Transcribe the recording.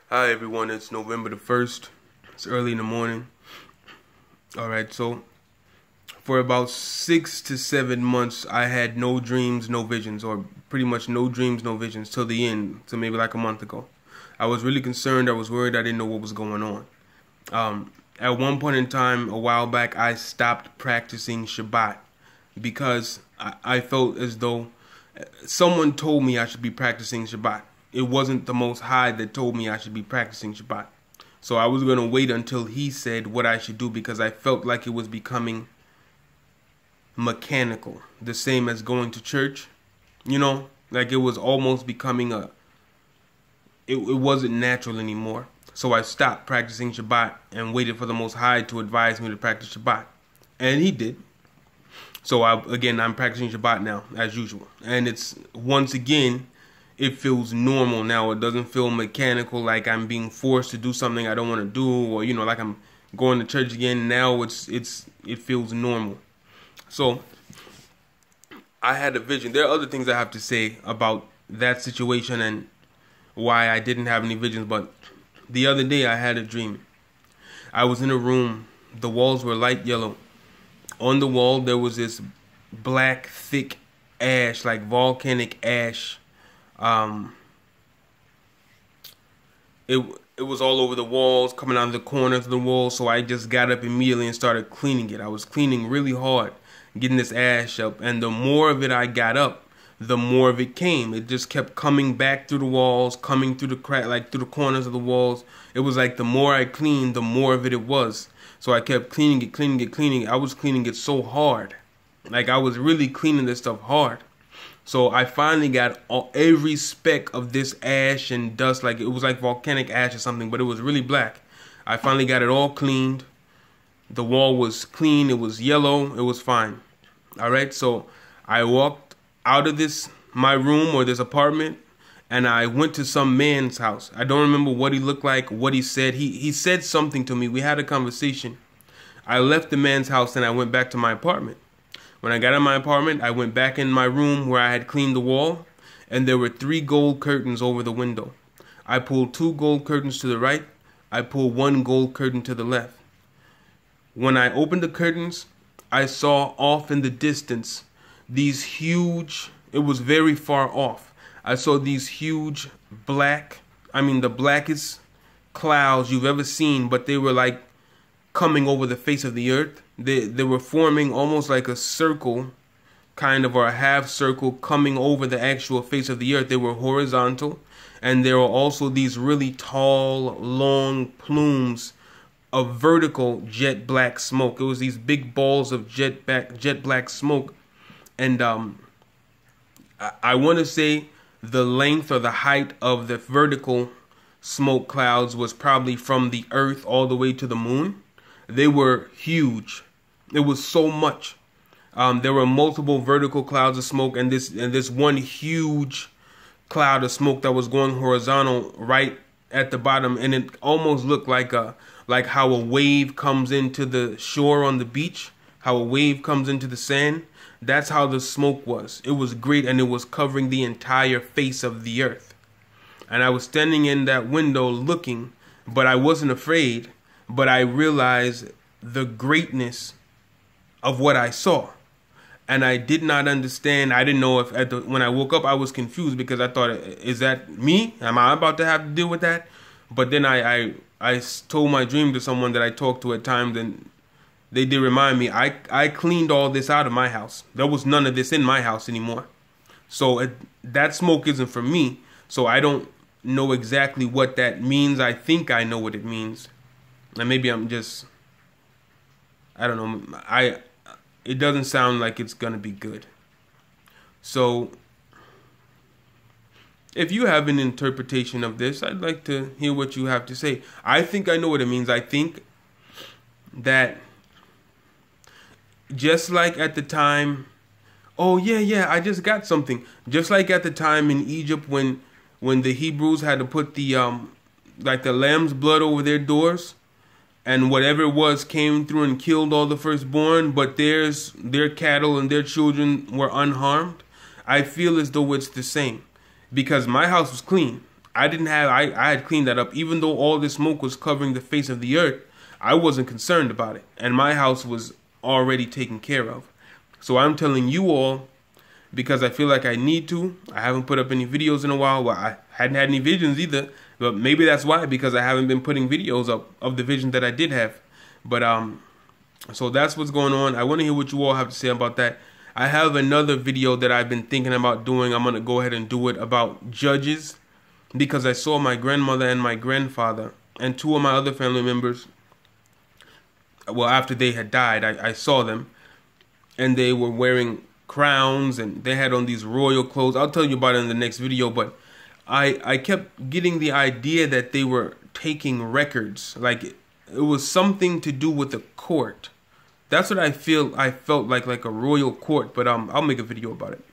Hi everyone, it's November the 1st. It's early in the morning. Alright, so for about 6 to 7 months I had no dreams, no visions, or pretty much no dreams, no visions till the end, till maybe like a month ago. I was really concerned, I was worried, I didn't know what was going on. At one point in time, a while back, I stopped practicing Shabbat because I felt as though someone told me I should be practicing Shabbat. It wasn't the Most High that told me I should be practicing Shabbat. So I was going to wait until he said what I should do because I felt like it was becoming mechanical. The same as going to church, you know? Like it was almost becoming it wasn't natural anymore. So I stopped practicing Shabbat and waited for the Most High to advise me to practice Shabbat. And he did. So I'm practicing Shabbat now, as usual. And it's, once again, it feels normal now. It doesn't feel mechanical, like I'm being forced to do something I don't want to do, or like I'm going to church again. Now it feels normal. So I had a vision. There are other things I have to say about that situation and why I didn't have any visions, but the other day I had a dream. I was in a room. The walls were light yellow. On the wall there was this black, thick ash, like volcanic ash. It was all over the walls, coming out of the corners of the walls, so I just got up immediately and started cleaning it. I was cleaning really hard, getting this ash up, and the more of it I got up, the more of it came. It just kept coming back through the walls, coming through the crack, like through the corners of the walls. It was like the more I cleaned, the more of it was. So I kept cleaning it, cleaning it, cleaning it. I was cleaning it so hard. Like I was really cleaning this stuff hard. So I finally got every speck of this ash and dust, like it was like volcanic ash or something, but it was really black. I finally got it all cleaned. The wall was clean, it was yellow, it was fine. Alright, so I walked out of my room or this apartment, and I went to some man's house. I don't remember what he looked like, what he said. He said something to me. We had a conversation. I left the man's house and I went back to my apartment. When I got in my apartment, I went back in my room where I had cleaned the wall, and there were 3 gold curtains over the window. I pulled 2 gold curtains to the right. I pulled 1 gold curtain to the left. When I opened the curtains, I saw off in the distance these huge, it was very far off. I saw these huge the blackest clouds you've ever seen, but they were like coming over the face of the earth. They were forming almost like a circle, kind of, or a half circle coming over the actual face of the earth. They were horizontal, and there were also these really tall, long plumes of vertical jet black smoke. It was these big balls of jet black smoke, and I want to say the length or the height of the vertical smoke clouds was probably from the earth all the way to the moon. They were huge. It was so much. There were multiple vertical clouds of smoke, and this one huge cloud of smoke that was going horizontal right at the bottom, and it almost looked like how a wave comes into the shore on the beach, how a wave comes into the sand. That's how the smoke was. It was great, and it was covering the entire face of the earth. And I was standing in that window looking, but I wasn't afraid. But I realized the greatness of what I saw. And I did not understand. I didn't know if when I woke up I was confused because I thought, is that me? Am I about to have to deal with that? But then I told my dream to someone that I talked to at times, and they did remind me, I cleaned all this out of my house. There was none of this in my house anymore. So that smoke isn't for me. So I don't know exactly what that means. I think I know what it means. And maybe I'm just, I don't know. It doesn't sound like it's going to be good. So if you have an interpretation of this, I'd like to hear what you have to say. I think I know what it means. I think that just like at the time, oh yeah, I just got something. Just like at the time in Egypt when the Hebrews had to put the lamb's blood over their doors, and whatever it was came through and killed all the firstborn, but their cattle and their children were unharmed. I feel as though it's the same, because my house was clean. I had cleaned that up. Even though all this smoke was covering the face of the earth, I wasn't concerned about it. And my house was already taken care of. So I'm telling you all, because I feel like I need to. I haven't put up any videos in a while. Well, I hadn't had any visions either. But maybe that's why, because I haven't been putting videos up of the vision that I did have. But so that's what's going on. I want to hear what you all have to say about that. I have another video that I've been thinking about doing. I'm going to go ahead and do it about judges, because I saw my grandmother and my grandfather and two of my other family members. Well, after they had died, I saw them, and they were wearing crowns and they had on these royal clothes. I'll tell you about it in the next video, but I kept getting the idea that they were taking records. Like it was something to do with the court. That's what I felt like a royal court, but I'll make a video about it.